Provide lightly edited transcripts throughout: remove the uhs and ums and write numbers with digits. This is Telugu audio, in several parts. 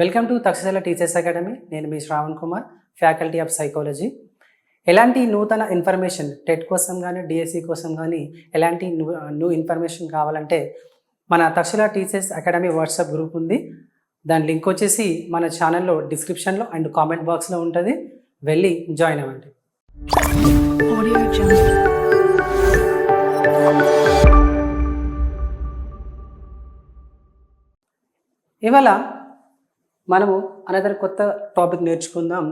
Welcome to Takshashila teachers academy. నేను మీ Shravan Kumar, faculty of psychology. ఎలాంటి నూతన ఇన్ఫర్మేషన్ టెట్ కోసం కానీ డిఎస్సి కోసం కానీ ఎలాంటి న్యూ ఇన్ఫర్మేషన్ కావాలంటే మన Takshashila teachers academy WhatsApp group ఉంది. దాని లింక్ వచ్చేసి మన ఛానల్లో డిస్క్రిప్షన్లో అండ్ కామెంట్ బాక్స్లో ఉంటుంది. వెళ్ళి జాయిన్ అవ్వండి. ఇవాళ మనము అనదర్ కొత్త టాపిక్ నేర్చుకుందాం.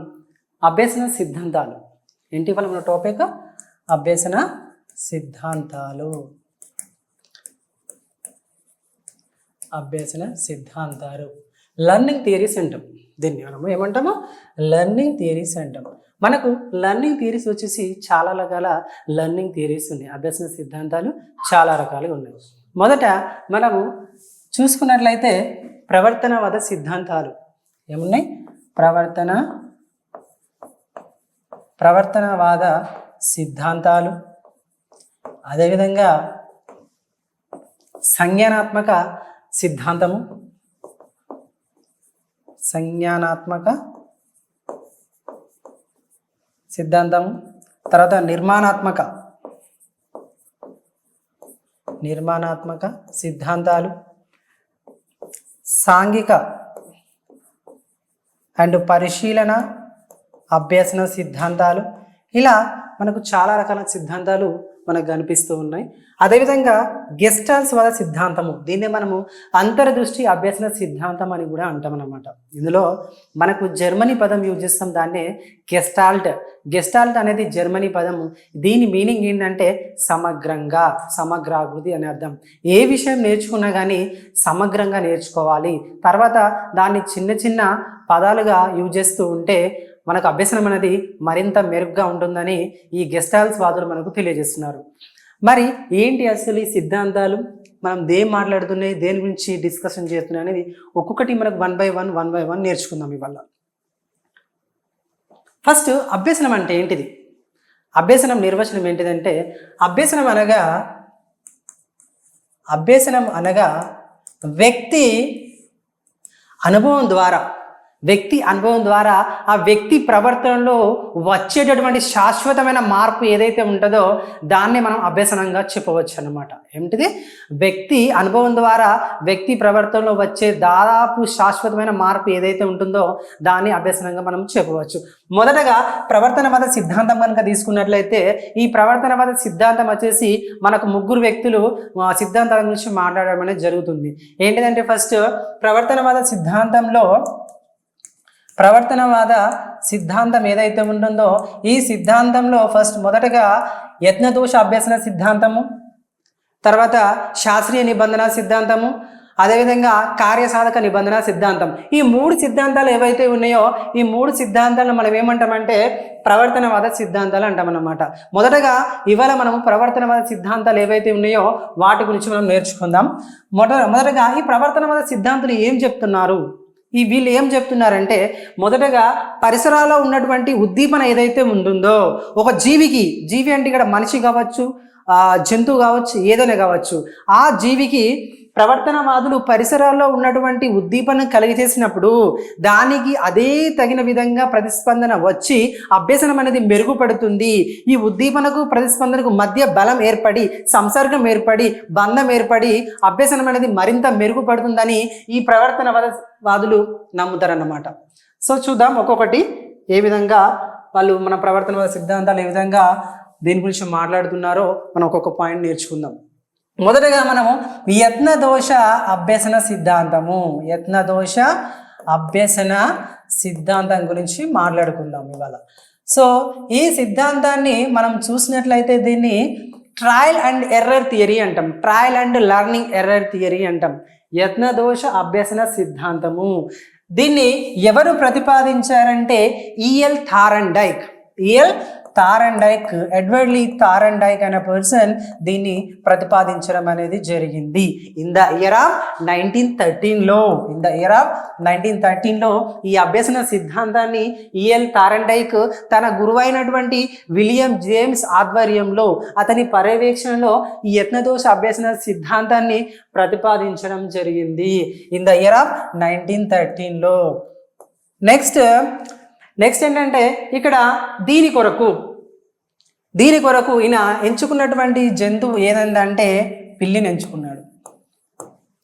అభ్యసన సిద్ధాంతాలు. ఏంటి ఇవాళ మన టాపిక్? అభ్యసన సిద్ధాంతాలు. అభ్యసన సిద్ధాంతాలు, లెర్నింగ్ థియరీస్ అంటాం. దీన్ని మనము ఏమంటాము? లెర్నింగ్ థియరీస్ అంటాం. మనకు లెర్నింగ్ థియరీస్ వచ్చేసి చాలా రకాల లెర్నింగ్ థియరీస్ ఉన్నాయి. అభ్యసన సిద్ధాంతాలు చాలా రకాలుగా ఉన్నాయి. మొదట మనము చూసుకున్నట్లయితే ప్రవర్తనవాద సిద్ధాంతాలు ఏమున్నాయి? ప్రవర్తనవాద సిద్ధాంతాలు, అదేవిధంగా సంజ్ఞానాత్మక సిద్ధాంతము, సంజ్ఞానాత్మక సిద్ధాంతము, తర్వాత నిర్మాణాత్మక సిద్ధాంతాలు, సాంఘిక అండ్ పరిశీలన అభ్యసన సిద్ధాంతాలు. ఇలా మనకు చాలా రకాల సిద్ధాంతాలు మనకు కనిపిస్తూ ఉన్నాయి. అదేవిధంగా గెస్టాల్స్ వాద సిద్ధాంతము, దీన్ని మనము అంతర్దృష్టి అభ్యసన సిద్ధాంతం అని కూడా అంటాం అన్నమాట. ఇందులో మనకు జర్మనీ పదం యూజ్ చేస్తాం, దాన్నే గెస్టాల్ట్ అనేది జర్మనీ పదము. దీని మీనింగ్ ఏంటంటే సమగ్రంగా, సమగ్రాకృతి అని అర్థం. ఏ విషయం నేర్చుకున్నా కానీ సమగ్రంగా నేర్చుకోవాలి. తర్వాత దాన్ని చిన్న చిన్న పదాలుగా యూజ్ చేస్తూ ఉంటే మనకు అభ్యసనం అనేది మరింత మెరుగ్గా ఉంటుందని ఈ గెస్టాల్స్ వాదులు మనకు తెలియజేస్తున్నారు. మరి ఏంటి అసలు ఈ సిద్ధాంతాలు? మనం దేని మాట్లాడుతున్నాయి, దేని గురించి డిస్కషన్ చేస్తున్నాయి అనేది ఒక్కొక్కటి మనకు వన్ బై వన్ నేర్చుకుందాం ఇవాళ. ఫస్ట్ అభ్యసనం అంటే ఏంటిది? అభ్యసనం నిర్వచనం ఏంటిదంటే అభ్యసనం అనగా వ్యక్తి అనుభవం ద్వారా ఆ వ్యక్తి ప్రవర్తనలో వచ్చేటటువంటి శాశ్వతమైన మార్పు ఏదైతే ఉంటుందో దాన్ని మనం అభ్యసనంగా చెప్పవచ్చు అన్నమాట. ఏమిటిది? వ్యక్తి అనుభవం ద్వారా వ్యక్తి ప్రవర్తనలో వచ్చే దాదాపు శాశ్వతమైన మార్పు ఏదైతే ఉంటుందో దాన్ని అభ్యసనంగా మనం చెప్పవచ్చు. మొదటగా ప్రవర్తనవాద సిద్ధాంతం కనుక తీసుకున్నట్లయితే ఈ ప్రవర్తనవాద సిద్ధాంతం వచ్చేసి మనకు ముగ్గురు వ్యక్తులు సిద్ధాంతాల గురించి మాట్లాడడం అనేది జరుగుతుంది. ఏంటిదంటే ఫస్ట్ ప్రవర్తనవాద సిద్ధాంతం ఏదైతే ఉంటుందో ఈ సిద్ధాంతంలో మొదటగా యత్నదోష అభ్యసన సిద్ధాంతము, తర్వాత శాస్త్రీయ నిబంధన సిద్ధాంతము, అదేవిధంగా కార్యసాధక నిబంధన సిద్ధాంతం. ఈ మూడు సిద్ధాంతాలు ఏవైతే ఉన్నాయో ఈ మూడు సిద్ధాంతాలను మనం ఏమంటామంటే ప్రవర్తనవాద సిద్ధాంతాలు అంటామన్నమాట. మొదటగా ఇవాళ మనము ప్రవర్తనవాద సిద్ధాంతాలు ఏవైతే ఉన్నాయో వాటి గురించి మనం నేర్చుకుందాం. మొదటగా ఈ ప్రవర్తనవాద సిద్ధాంతాలు ఏం చెప్తున్నారు? వీళ్ళు ఏం చెప్తున్నారంటే మొదటగా పరిసరాల్లో ఉన్నటువంటి ఉద్దీపన ఏదైతే ఉంటుందో ఒక జీవి అంటే ఇక్కడ మనిషి కావచ్చు, జంతువు కావచ్చు, ఏదైనా కావచ్చు, ఆ జీవికి ప్రవర్తనవాదులు పరిసరాల్లో ఉన్నటువంటి ఉద్దీపన కలిగజేసినప్పుడు దానికి అదే తగిన విధంగా ప్రతిస్పందన వచ్చి అభ్యసనం అనేది మెరుగుపడుతుంది. ఈ ఉద్దీపనకు ప్రతిస్పందనకు మధ్య బలం ఏర్పడి, సంసర్గం ఏర్పడి, బంధం ఏర్పడి అభ్యసనం అనేది మరింత మెరుగుపడుతుందని ఈ ప్రవర్తనవాదులు నమ్ముతారన్నమాట. సో చూద్దాం ఒక్కొక్కటి ఏ విధంగా వాళ్ళు మన ప్రవర్తనవాద సిద్ధాంతాలు ఏ విధంగా దీని గురించి మాట్లాడుతున్నారో మనం ఒక్కొక్క పాయింట్ నేర్చుకుందాం. మొదటగా మనము యత్నదోష అభ్యసన సిద్ధాంతం గురించి మాట్లాడుకుందాం ఇవాళ. సో ఈ సిద్ధాంతాన్ని మనం చూసినట్లయితే దీన్ని ట్రయల్ అండ్ ఎర్రర్ థియరీ అంటాం, trial and learning error theory అంటాం. యత్నదోష అభ్యసన సిద్ధాంతము దీన్ని ఎవరు ప్రతిపాదించారంటే E L Thorndike, Edward Lee Thorndike అనే పర్సన్ దీన్ని ప్రతిపాదించడం అనేది జరిగింది ఇన్ ద ఇయర్ ఆఫ్ 1913లో. ఇన్ ద ఇయర్ ఆఫ్ 1913లో ఈ అభ్యసన సిద్ధాంతాన్ని ఈఎల్ థారండైక్ తన గురువైనటువంటి విలియం జేమ్స్ ఆధ్వర్యంలో, అతని పర్యవేక్షణలో ఈ యత్నదోష అభ్యసన సిద్ధాంతాన్ని ప్రతిపాదించడం జరిగింది ఇన్ ద ఇయర్ ఆఫ్ 1913లో. నెక్స్ట్ ఏంటంటే ఇక్కడ దీని కొరకు ఈయన ఎంచుకున్నటువంటి జంతువు ఏదంటే పిల్లిని ఎంచుకున్నాడు.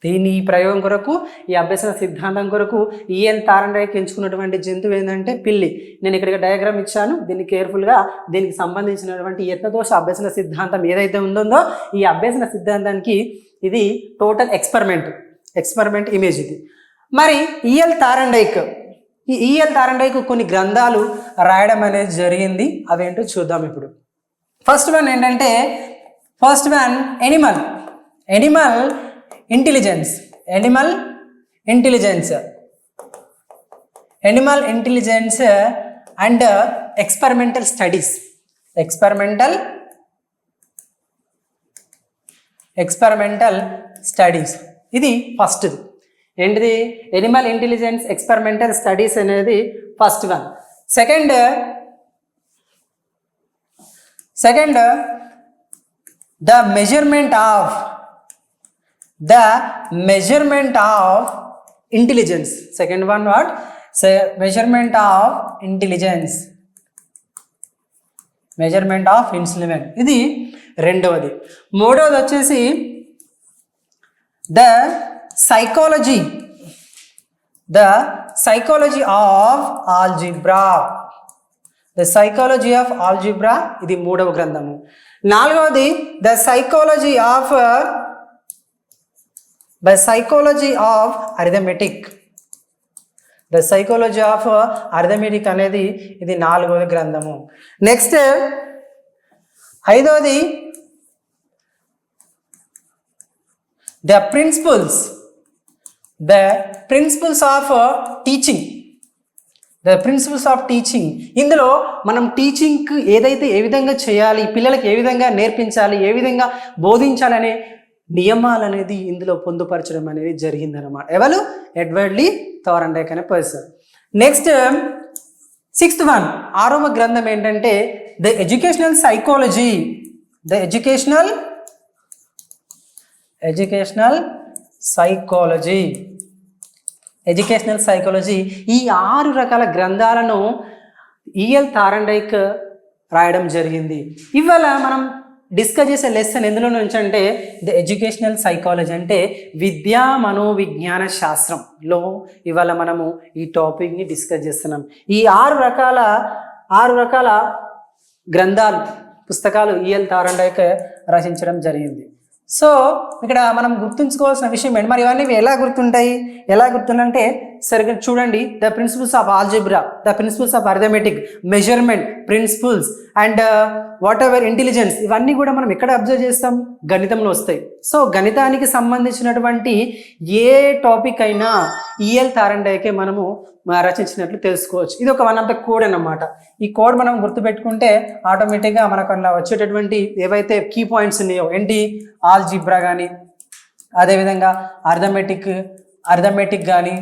దీని ప్రయోగం కొరకు, ఈ అభ్యసన సిద్ధాంతం కొరకు ఈఎల్ థారండైక్ ఎంచుకున్నటువంటి జంతువు ఏంటంటే పిల్లి. నేను ఇక్కడ డయాగ్రామ్ ఇచ్చాను, దీన్ని కేర్ఫుల్గా, దీనికి సంబంధించినటువంటి యత్నదోష అభ్యసన సిద్ధాంతం ఏదైతే ఉందో ఈ అభ్యసన సిద్ధాంతానికి ఇది టోటల్ ఎక్స్పెరిమెంట్ ఇమేజ్ ఇది. మరి ఈఎల్ థారండైక్ కొన్ని గ్రంథాలు రాయడం అనేది జరిగింది. అవేంటో చూద్దాం ఇప్పుడు. ఫస్ట్ వన్ ఏంటంటే Animal intelligence and experimental studies. ఇది ఫస్ట్. ఏంటిది? ఎనిమల్ ఇంటెలిజెన్స్ ఎక్స్పెరిమెంటల్ స్టడీస్ అనేది first one. Second the measurement of intelligence. Second one what? Measurement of intelligence, ఇది రెండవది. మూడవది వచ్చేసి ద సైకాలజీ ఆఫ్ ఆల్జీబ్రా, ఇది మూడవ గ్రంథము. నాలుగవది ద సైకాలజీ ఆఫ్ అరిథమెటిక్ అనేది ఇది నాలుగవది గ్రంథము. నెక్స్ట్ ఐదవది ద ప్రిన్సిపల్స్ ఆఫ్ టీచింగ్. ఇందులో మనం టీచింగ్ ఏ విధంగా చేయాలి, పిల్లలకి ఏ విధంగా నేర్పించాలి, ఏ విధంగా బోధించాలి అనే నియమాలు అనేది ఇందులో పొందుపరచడం అనేది జరిగిందన్నమాట. ఎవరు? ఎడ్వర్డ్ లీ థారండైక్ అనే పర్సన్. నెక్స్ట్ సిక్స్త్ వన్, ఆరవ గ్రంథం ఏంటంటే ద ఎడ్యుకేషనల్ సైకాలజీ. ఈ 6 రకాల గ్రంథాలను ఈఎల్ థారండైక్ రాయడం జరిగింది. ఇవాళ మనం డిస్కస్ చేసే లెసన్ ఎందులో నుంచి అంటే ద ఎడ్యుకేషనల్ సైకాలజీ, అంటే విద్యా మనోవిజ్ఞాన శాస్త్రంలో ఇవాళ మనము ఈ టాపిక్ని డిస్కస్ చేస్తున్నాం. ఈ 6 రకాల గ్రంథాలు, పుస్తకాలు ఈఎల్ థారండైక్ రచించడం జరిగింది. సో ఇక్కడ మనం గుర్తుంచుకోవాల్సిన విషయం ఏంటి, మరి ఇవన్నీ ఎలా గుర్తుంటాయంటే సరిగ్గా చూడండి. The principles of algebra, the principles of arithmetic, measurement principles and whatever intelligence, ఇవన్నీ కూడా మనం ఎక్కడ అబ్జర్వ్ చేస్తాం? గణితంలో వస్తాయి. సో గణితానికి సంబంధించినటువంటి ఏ టాపిక్ అయినా ఈఎల్ థారండైకే మనము రచించినట్లు తెలుసుకోవచ్చు. ఇది ఒక వన్ ఆఫ్ ద కోడ్ అన్నమాట. ఈ కోడ్ మనం గుర్తుపెట్టుకుంటే ఆటోమేటిక్గా మనకు అలా వచ్చేటటువంటి ఏవైతే కీ పాయింట్స్ ఉన్నాయో, ఏంటి? ఆల్జిబ్రా కానీ, అదేవిధంగా అర్థమెటిక్ కానీ,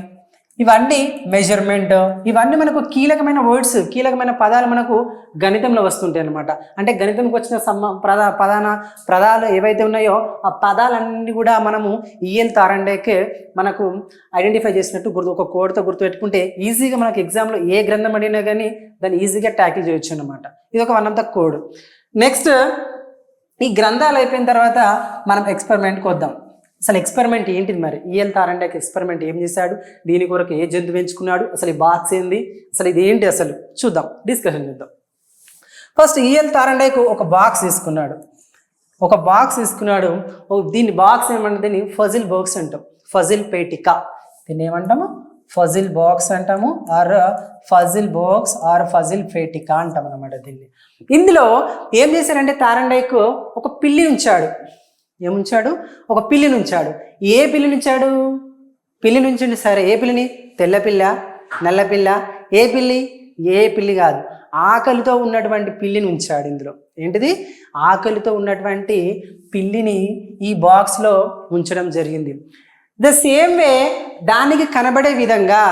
ఇవన్నీ మెజర్మెంట్, ఇవన్నీ మనకు కీలకమైన వర్డ్స్, కీలకమైన పదాలు మనకు గణితంలో వస్తుంటాయి అన్నమాట. అంటే గణితంకి వచ్చిన ప్రధాన పదాలు ఏవైతే ఉన్నాయో ఆ పదాలన్నీ కూడా మనము ఈఎల్ థారండైక్ మనకు ఐడెంటిఫై చేసినట్టు ఒక కోడ్తో గుర్తుపెట్టుకుంటే ఈజీగా మనకు ఎగ్జామ్లో ఏ గ్రంథం అడిగినా కానీ దాన్ని ఈజీగా ట్యాకిల్ చేయొచ్చు అన్నమాట. ఇది ఒక one of the code. Next ఈ గ్రంథాలు అయిపోయిన తర్వాత మనం ఎక్స్పెరిమెంట్కి వద్దాం. అసలు ఎక్స్పెరిమెంట్ ఏంటిది? మరి ఈఎల్ థారండైక్ ఎక్స్పెరిమెంట్ ఏం చేశాడు, దీని కొరకు ఏ జంతువు ఎంచుకున్నాడు, అసలు ఈ బాక్స్ ఏంది, అసలు ఇది ఏంటి, అసలు చూద్దాం, డిస్కషన్ చేద్దాం. ఫస్ట్ ఈఎల్ థారండైక్ ఒక బాక్స్ తీసుకున్నాడు. దీన్ని బాక్స్ ఏమంటే దీన్ని ఫజిల్ బాక్స్ అంటాం, ఫజిల్ పేటిక, దీన్ని ఏమంటాము? ఫజిల్ బాక్స్ అంటాము, or puzzle box or puzzle పేటిక అంటాం అన్నమాట దీన్ని. ఇందులో ఏం చేశారంటే థారండైక్ ఒక పిల్లి ఉంచాడు. ఏముంచాడు? ఒక పిల్లిని ఉంచాడు. ఏ పిల్లిని ఉంచాడు? పిల్లిని ఉంచండి. సరే, ఏ పిల్లిని? తెల్ల పిల్ల, నల్ల పిల్ల, ఏ పిల్లి? ఏ పిల్లి కాదు, ఆకలితో ఉన్నటువంటి పిల్లిని ఉంచాడు ఇందులో. ఏంటిది? ఆకలితో ఉన్నటువంటి పిల్లిని ఈ బాక్స్లో ఉంచడం జరిగింది. ద సేమ్ వే దానికి కనబడే విధంగా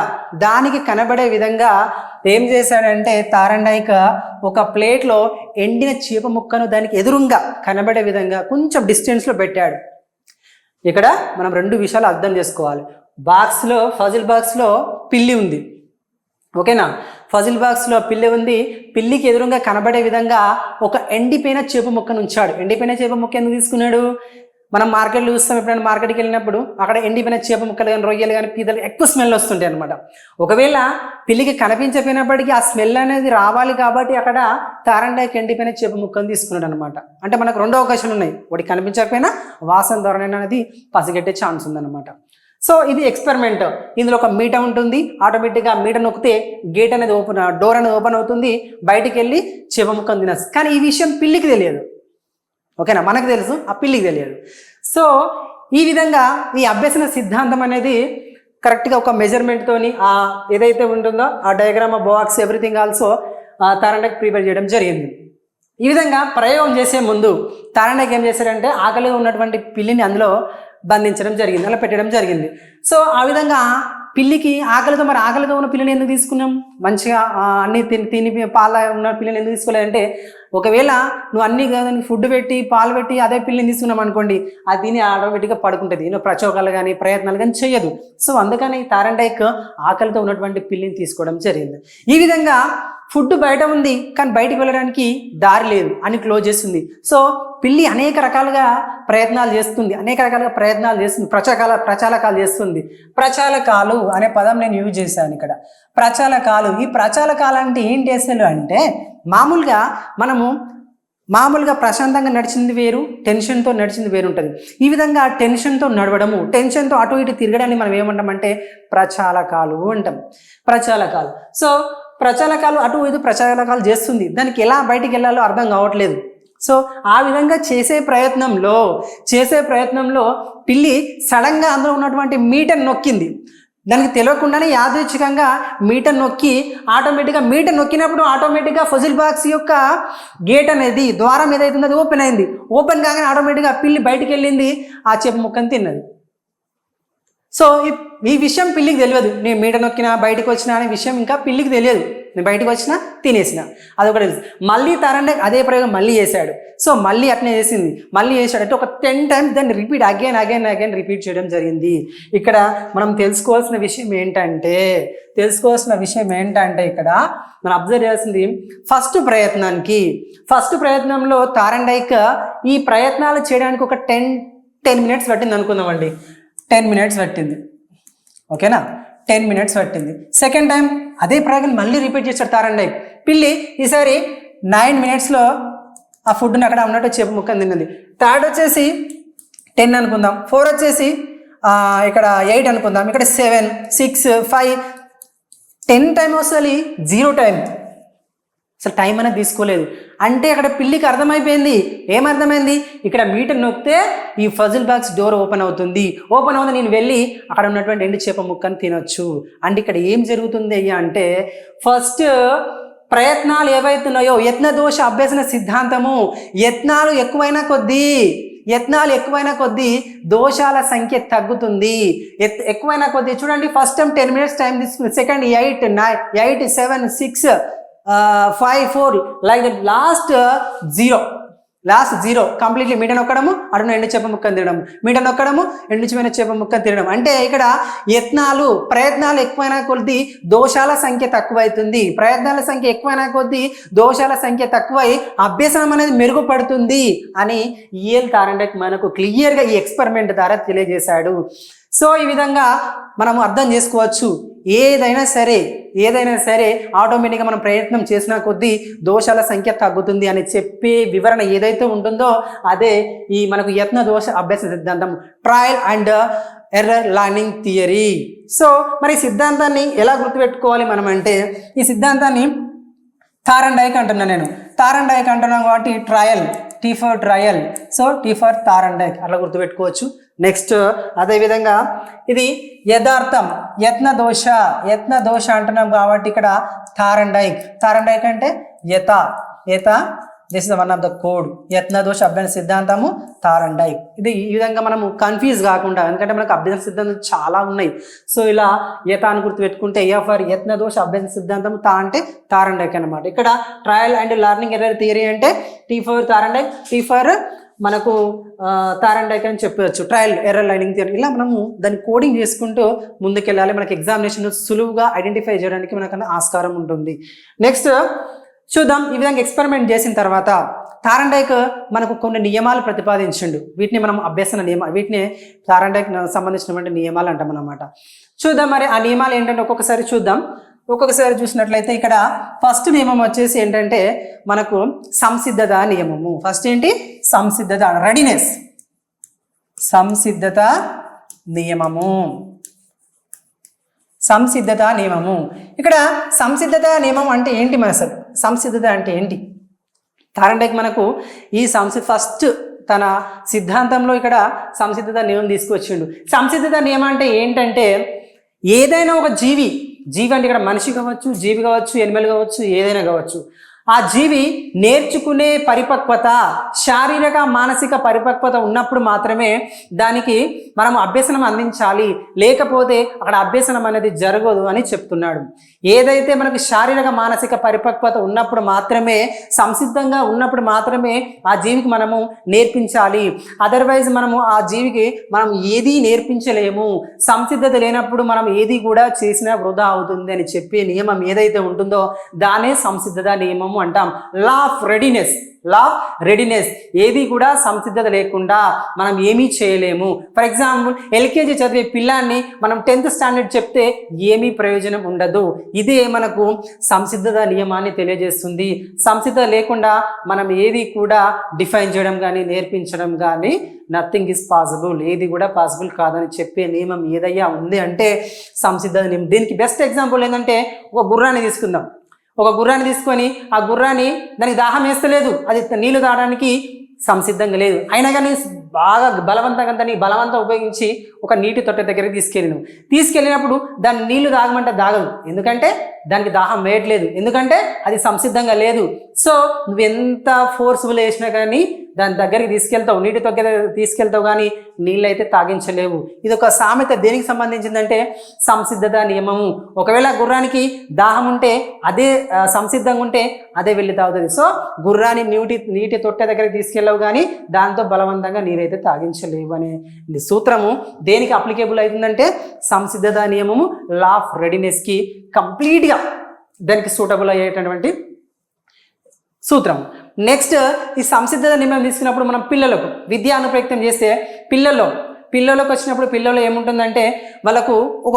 ఏం చేశాడంటే తారండైక ఒక ప్లేట్లో ఎండిన చేప ముక్కను దానికి ఎదురుగా కనబడే విధంగా కొంచెం డిస్టెన్స్లో పెట్టాడు. ఇక్కడ మనం 2 విషయాలు అర్థం చేసుకోవాలి. ఫజిల్ బాక్స్లో పిల్లి ఉంది, ఓకేనా? ఫజిల్ బాక్స్లో పిల్లి ఉంది. పిల్లికి ఎదురుగా కనబడే విధంగా ఒక ఎండిపోయిన చేప ముక్కను ఉంచాడు. ఎండిపోయిన చేప ముక్క ఎందుకు తీసుకున్నాడు? మనం మార్కెట్లో చూస్తాం, ఎప్పుడైనా మార్కెట్కి వెళ్ళినప్పుడు అక్కడ ఎండిపోయిన చేప ముక్కలు కానీ రొయ్యలు కానీ పీతలు ఎక్కువ స్మెల్ వస్తుంటాయి అనమాట. ఒకవేళ పిల్లికి కనిపించకపోయినప్పటికీ ఆ స్మెల్ అనేది రావాలి కాబట్టి అక్కడ తారండైక్ ఎండిపోయిన చేప ముక్కను తీసుకున్నాడు అనమాట. అంటే మనకు 2 అవకాశాలు ఉన్నాయి. ఒకటి కనిపించకపోయినా వాసన ధోరణి అనేది పసిగట్టే ఛాన్స్ ఉందన్నమాట. సో ఇది ఎక్స్పెరిమెంట్. ఇందులో ఒక మీట ఉంటుంది. ఆటోమేటిక్గా మీట నొక్కితే డోర్ అనేది ఓపెన్ అవుతుంది, బయటికి వెళ్ళి చేప ముక్కను తినచ్చు. కానీ ఈ విషయం పిల్లికి తెలియదు, ఓకేనా? మనకు తెలుసు, ఆ పిల్లికి తెలియదు. సో ఈ విధంగా ఈ అభ్యసన సిద్ధాంతం అనేది కరెక్ట్గా ఒక మెజర్మెంట్తోని ఏదైతే ఉంటుందో ఆ diagram box everything also Thorndike prepare చేయడం జరిగింది. ఈ విధంగా ప్రయోగం చేసే ముందు తారండైక్ ఏం చేశారంటే ఆకలిగా ఉన్నటువంటి పిల్లిని అందులో బంధించడం జరిగింది, అలా పెట్టడం జరిగింది. సో ఆ విధంగా పిల్లికి ఆకలితో ఉన్న పిల్లిని ఎందుకు తీసుకున్నాం? మంచిగా అన్ని తిని పాల ఉన్న పిల్లిని ఎందుకు తీసుకోలేదంటే ఒకవేళ నువ్వు అన్ని ఫుడ్ పెట్టి పాలు పెట్టి అదే పిల్లిని తీసుకున్నాం అనుకోండి, అది తిని ఆటోమేటిక్గా పడుకుంటుంది, ప్రచోకాలు కానీ ప్రయత్నాలు కానీ చేయదు. సో అందుకని తారండైక్ ఆకలితో ఉన్నటువంటి పిల్లిని తీసుకోవడం జరిగింది. ఈ విధంగా ఫుడ్ బయట ఉంది కానీ బయటికి వెళ్ళడానికి దారి లేదు అని క్లోజ్ చేస్తుంది. సో పిల్లి అనేక రకాలుగా ప్రయత్నాలు చేస్తుంది, ప్రచాలకాలు చేస్తుంది. ప్రచాలకాలు అనే పదం నేను యూజ్ చేశాను ఇక్కడ. ప్రచాలకాలు, ఈ ప్రచాలకాలు అంటే ఏంటి అసలు అంటే మామూలుగా ప్రశాంతంగా నడిచింది వేరు, టెన్షన్తో నడిచింది వేరు ఉంటుంది. ఈ విధంగా టెన్షన్తో నడవడము, టెన్షన్తో అటు ఇటు తిరగడాన్ని మనం ఏమంటామంటే ప్రచాలకాలు అంటాం. ప్రచాలకాలు. సో ప్రచాలకాలు అటు ఇటు ప్రచాలకాలు చేస్తుంది, దానికి ఎలా బయటికి వెళ్ళాలో అర్థం కావట్లేదు. సో ఆ విధంగా చేసే ప్రయత్నంలో పిల్లి సడన్గా అందులో ఉన్నటువంటి మీటను నొక్కింది. దానికి తెలియకుండానే యాదృచ్ఛికంగా మీటర్ నొక్కినప్పుడు ఆటోమేటిక్గా ఫజిల్ బాక్స్ యొక్క గేట్ అనేది ద్వారం ఏదైతుందో అది ఓపెన్ అయింది. ఓపెన్ కాగానే ఆటోమేటిక్గా పిల్లి బయటికి వెళ్ళింది, ఆ చేప ముక్కను తిన్నది. సో ఈ విషయం పిల్లికి తెలియదు. నేను మీట నొక్కినా బయటకు వచ్చినా అనే విషయం ఇంకా పిల్లికి తెలియదు. నేను బయటకు వచ్చినా తినేసిన, అదొకటి తెలుసు. మళ్ళీ తారండైక్ అదే ప్రయోగం మళ్ళీ చేశాడు. సో మళ్ళీ అట్నే చేసింది, మళ్ళీ చేశాడు. అంటే ఒక 10 times దాన్ని రిపీట్ అగైన్ రిపీట్ చేయడం జరిగింది. ఇక్కడ మనం తెలుసుకోవాల్సిన విషయం ఏంటంటే ఇక్కడ మనం అబ్జర్వ్ చేయాల్సింది ఫస్ట్ ప్రయత్నంలో తారండైక్ ఈ ప్రయత్నాలు చేయడానికి ఒక 10 minutes పట్టింది అనుకుందామండి. 10 minutes పట్టింది, ఓకేనా? 10 minutes పట్టింది. సెకండ్ టైం అదే ప్రయోగం మళ్ళీ రిపీట్ చేశాడు తారండైక్. పిల్లి ఈసారి 9 minutesలో ఆ ఫుడ్ని అక్కడ ఉన్నట్టు చేప ముక్కను తిన్నది. థర్డ్ వచ్చేసి 10 అనుకుందాం, 4 వచ్చేసి ఇక్కడ 8 అనుకుందాం, ఇక్కడ 7, 6, 5, 10 time అసలు 0 time, అసలు టైం అనేది తీసుకోలేదు. అంటే అక్కడ పిల్లికి అర్థమైపోయింది. ఏమర్థమైంది? ఇక్కడ మీటర్ నొక్కితే ఈ ఫజిల్ బాక్స్ డోర్ ఓపెన్ అవుతుంది, నేను వెళ్ళి అక్కడ ఉన్నటువంటి ఎండు చేప ముక్కను తినొచ్చు. అంటే ఇక్కడ ఏం జరుగుతుంది అయ్యా అంటే ఫస్ట్ ప్రయత్నాలు ఏవైతున్నాయో యత్న దోష అభ్యసన సిద్ధాంతము, యత్నాలు ఎక్కువైన కొద్దీ దోషాల సంఖ్య తగ్గుతుంది. ఎక్కువైన కొద్దీ చూడండి, ఫస్ట్ టైం 10 minutes టైం తీసుకుంది, second 8, 9, 8, 7, 6, 5, 4 like that, last 0 completely మీట నొక్కడము, అడుగున ఎండు చేప ముక్కను తినడం, మీట నొక్కడము, ఎండుచిమైన చేప ముక్కను తినడం. అంటే ఇక్కడ ప్రయత్నాలు ఎక్కువైన కొద్దీ దోషాల సంఖ్య తక్కువైతుంది. ప్రయత్నాల సంఖ్య ఎక్కువైన కొద్దీ దోషాల సంఖ్య తక్కువై అభ్యసనం అనేది మెరుగుపడుతుంది అని ఈఎల్ తారండైక్ మనకు క్లియర్గా ఈ ఎక్స్పెరిమెంట్ ద్వారా తెలియజేశాడు. సో ఈ విధంగా మనం అర్థం చేసుకోవచ్చు, ఏదైనా సరే ఆటోమేటిక్గా మనం ప్రయత్నం చేసిన కొద్దీ దోషాల సంఖ్య తగ్గుతుంది అని చెప్పే వివరణ ఏదైతే ఉంటుందో అదే ఈ మనకు యత్న దోష అభ్యాస సిద్ధాంతం, trial and error learning theory. So మరి సిద్ధాంతాన్ని ఎలా గుర్తుపెట్టుకోవాలి మనం అంటే, ఈ సిద్ధాంతాన్ని తారండైక్ అంటున్నాను కాబట్టి tea for trial, so tea for Thorndike అట్లా గుర్తుపెట్టుకోవచ్చు. నెక్స్ట్ అదేవిధంగా ఇది యథార్థం, యత్న దోష అంటున్నాం కాబట్టి ఇక్కడ తారండైక్ అంటే యత this is one of the code. యత్న దోష అభ్యసన సిద్ధాంతము తారండైక్. ఇది ఈ విధంగా మనము కన్ఫ్యూజ్ కాకుండా, ఎందుకంటే మనకు అభ్యసన సిద్ధాంతం చాలా ఉన్నాయి. సో ఇలా యత అని గుర్తుపెట్టుకుంటే ఫర్ యత్న దోష అభ్యసన సిద్ధాంతం, అంటే తారండైక్ అనమాట. ఇక్కడ trial and learning error theory అంటే T for Thorndike, T for మనకు తారండైక్ అని చెప్పవచ్చు. Trial error learning theory. ఇలా మనము దాన్ని కోడింగ్ చేసుకుంటూ ముందుకెళ్ళాలి. మనకి ఎగ్జామినేషన్ సులువుగా ఐడెంటిఫై చేయడానికి మనకన్నా ఆస్కారం ఉంటుంది. నెక్స్ట్ చూద్దాం. ఈ విధంగా ఎక్స్పెరిమెంట్ చేసిన తర్వాత తారండైక్ మనకు కొన్ని నియమాలు ప్రతిపాదించిండు. వీటిని మనం అభ్యసన వీటిని తారండైక్ సంబంధించినటువంటి నియమాలు అంటాం అన్నమాట. చూద్దాం మరి ఆ నియమాలు ఏంటంటే ఒక్కొక్కసారి చూద్దాం. ఒక్కొక్కసారి చూసినట్లయితే ఇక్కడ ఫస్ట్ నియమం వచ్చేసి ఏంటంటే మనకు సంసిద్ధత నియమము. ఫస్ట్ ఏంటి? సంసిద్ధత, రెడీనెస్. సంసిద్ధత నియమము. ఇక్కడ సంసిద్ధత నియమం అంటే ఏంటి? మన అసలు సంసిద్ధత అంటే ఏంటి? తారండైక్ మనకు ఈ ఫస్ట్ తన సిద్ధాంతంలో ఇక్కడ సంసిద్ధత నియమం తీసుకొచ్చిండు. సంసిద్ధత నియమం అంటే ఏంటంటే ఏదైనా ఒక జీవి అంటే ఇక్కడ మనిషి కావచ్చు, జీవి కావచ్చు, ఎనిమల్ కావచ్చు, ఏదైనా కావచ్చు, ఆ జీవి నేర్చుకునే పరిపక్వత, శారీరక మానసిక పరిపక్వత ఉన్నప్పుడు మాత్రమే దానికి మనం అభ్యసనం అందించాలి, లేకపోతే అక్కడ అభ్యసనం అనేది జరగదు అని చెప్తున్నాడు. ఏదైతే మనకు శారీరక మానసిక పరిపక్వత ఉన్నప్పుడు మాత్రమే, సంసిద్ధంగా ఉన్నప్పుడు మాత్రమే ఆ జీవికి మనము నేర్పించాలి. అదర్వైజ్ మనము ఆ జీవికి మనం ఏదీ నేర్పించలేము. సంసిద్ధత లేనప్పుడు మనం ఏది కూడా చేసినా వృధా అవుతుంది అని చెప్పే నియమం ఏదైతే ఉంటుందో దానే సంసిద్ధత నియమం అంటాం. Law of readiness. ఏది కూడా సంసిద్ధత లేకుండా మనం ఏమీ చేయలేము. ఫర్ ఎగ్జాంపుల్ ఎల్కేజీ చదివే పిల్లాన్ని మనం 10th స్టాండర్డ్ చెప్తే ఏమీ ప్రయోజనం ఉండదు. ఇదే మనకు సంసిద్ధత నియమాన్ని తెలియజేస్తుంది. సంసిద్ధత లేకుండా మనం ఏది కూడా డిఫైన్ చేయడం కానీ నేర్పించడం కానీ నథింగ్ ఈజ్ పాసిబుల్. ఏది కూడా పాసిబుల్ కాదని చెప్పే నియమం ఏదయ్యా ఉంది అంటే సంసిద్ధత నియమం. దీనికి బెస్ట్ ఎగ్జాంపుల్ ఏంటంటే ఒక గుర్రాన్ని తీసుకుందాం. ఒక గుర్రాన్ని తీసుకొని ఆ గుర్రాన్ని దానికి దాహం వేస్తలేదు, అది నీళ్లు తాగడానికి సంసిద్ధంగా లేదు, అయినా కానీ బాగా బలవంతం ఉపయోగించి ఒక నీటి తొట్టె దగ్గరికి తీసుకెళ్ళినప్పుడు దాన్ని నీళ్లు తాగమంటే తాగదు. ఎందుకంటే దానికి దాహం వేయట్లేదు, ఎందుకంటే అది సంసిద్ధంగా లేదు. సో నువ్వు ఎంత ఫోర్స్ఫుల్ వేసినా కానీ దాని దగ్గరికి తీసుకెళ్తావు, నీటి తొట్టె తీసుకెళ్తావు, కానీ నీళ్ళు అయితే తాగించలేవు. ఇది ఒక సామెత. దేనికి సంబంధించిందంటే సంసిద్ధత నియమము. ఒకవేళ గుర్రానికి దాహం ఉంటే, అదే సంసిద్ధంగా ఉంటే అదే వెళ్ళి తాగుతుంది. సో గుర్రాన్ని నీటి తొట్టె దగ్గరికి తీసుకెళ్ళవు, కానీ దాంతో బలవంతంగా నీరైతే తాగించలేవు అనే సూత్రము దేనికి అప్లికేబుల్ అవుతుందంటే సంసిద్ధత నియమము, లా ఆఫ్ రెడీనెస్కి కంప్లీట్గా దానికి సూటబుల్ అయ్యేటటువంటి సూత్రం. నెక్స్ట్ ఈ సంసిద్ధత నియమం తీసుకున్నప్పుడు మనం పిల్లలకు విద్యా అనుప్రయుక్తం చేస్తే పిల్లలకు వచ్చినప్పుడు పిల్లలు ఏముంటుందంటే వాళ్ళకు ఒక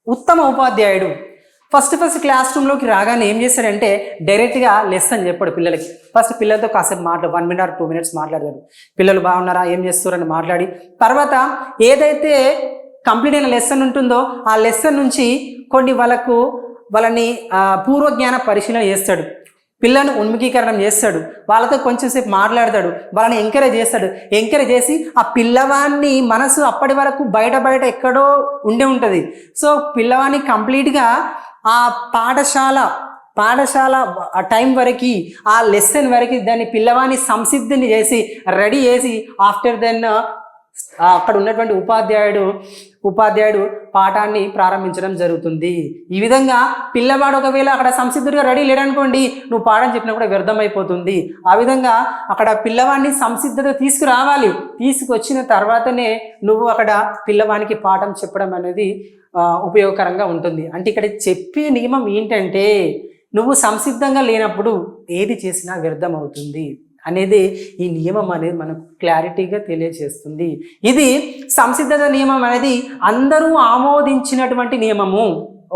ఉత్తమ ఉపాధ్యాయుడు ఫస్ట్ క్లాస్ రూమ్లోకి రాగానే ఏం చేస్తాడంటే డైరెక్ట్గా లెసన్ చెప్పాడు పిల్లలకి. ఫస్ట్ పిల్లలతో కాసేపు 1 minute or 2 minutes మాట్లాడతాడు. పిల్లలు బాగున్నారా, ఏం చేస్తారని మాట్లాడి తర్వాత ఏదైతే కంప్లీట్ అయిన లెసన్ ఉంటుందో ఆ లెసన్ నుంచి కొన్ని వాళ్ళని పూర్వజ్ఞాన పరిశీలన చేస్తాడు. పిల్లలను ఉన్ముఖీకరణం చేస్తాడు, వాళ్ళతో కొంచెం సేపు మాట్లాడతాడు, వాళ్ళని ఎంకరేజ్ చేసి ఆ పిల్లవాడిని మనసు అప్పటి వరకు బయట ఎక్కడో ఉంటుంది. సో పిల్లవాడిని కంప్లీట్గా ఆ పాఠశాల ఆ టైం వరకు, ఆ లెసన్ వరకు దాన్ని పిల్లవాడిని సంసిద్ధిని చేసి రెడీ చేసి ఆఫ్టర్ దెన్ అక్కడ ఉన్నటువంటి ఉపాధ్యాయుడు పాఠాన్ని ప్రారంభించడం జరుగుతుంది. ఈ విధంగా పిల్లవాడు ఒకవేళ అక్కడ సంసిద్ధుడిగా రెడీ లేడనుకోండి, నువ్వు పాఠం చెప్పినా కూడా వ్యర్థమైపోతుంది. ఆ విధంగా అక్కడ పిల్లవాడిని సంసిద్ధత తీసుకురావాలి. తీసుకొచ్చిన తర్వాతనే నువ్వు అక్కడ పిల్లవానికి పాఠం చెప్పడం అనేది ఉపయోగకరంగా ఉంటుంది. అంటే ఇక్కడ చెప్పే నియమం ఏంటంటే నువ్వు సంసిద్ధంగా లేనప్పుడు ఏది చేసినా వ్యర్థం అవుతుంది అనేది ఈ నియమం అనేది మనకు క్లారిటీగా తెలియజేస్తుంది. ఇది సంసిద్ధత నియమం అనేది అందరూ ఆమోదించినటువంటి నియమము.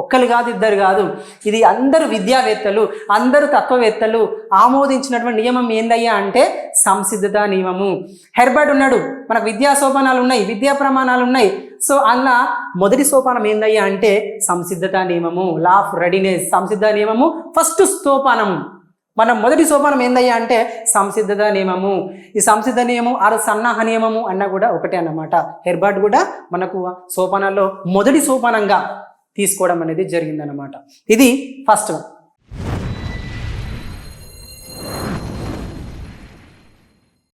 ఒక్కరు కాదు, ఇద్దరు కాదు, ఇది అందరూ విద్యావేత్తలు, అందరూ తత్వవేత్తలు ఆమోదించినటువంటి నియమం ఏందయ్యా అంటే సంసిద్ధత నియమము. హెర్బర్ట్ ఉన్నాడు, మనకు విద్యా సోపానాలు ఉన్నాయి, విద్యా ప్రమాణాలు ఉన్నాయి. సో అలా మొదటి సోపానం ఏందయ్యా అంటే సంసిద్ధత నియమము, లా ఆఫ్ రెడీనెస్. సంసిద్ధత నియమము ఫస్ట్ సోపానము. మనం మొదటి సోపానం ఏందయ్యా అంటే సంసిద్ధత నియమము. ఈ సంసిద్ధ నియమం ఆరు సన్నాహ నియమము అన్న కూడా ఒకటే అన్నమాట. హెర్బర్ట్ కూడా మనకు సోపానాల్లో మొదటి సోపానంగా తీసుకోవడం అనేది జరిగిందనమాట. ఇది ఫస్ట్ వన్.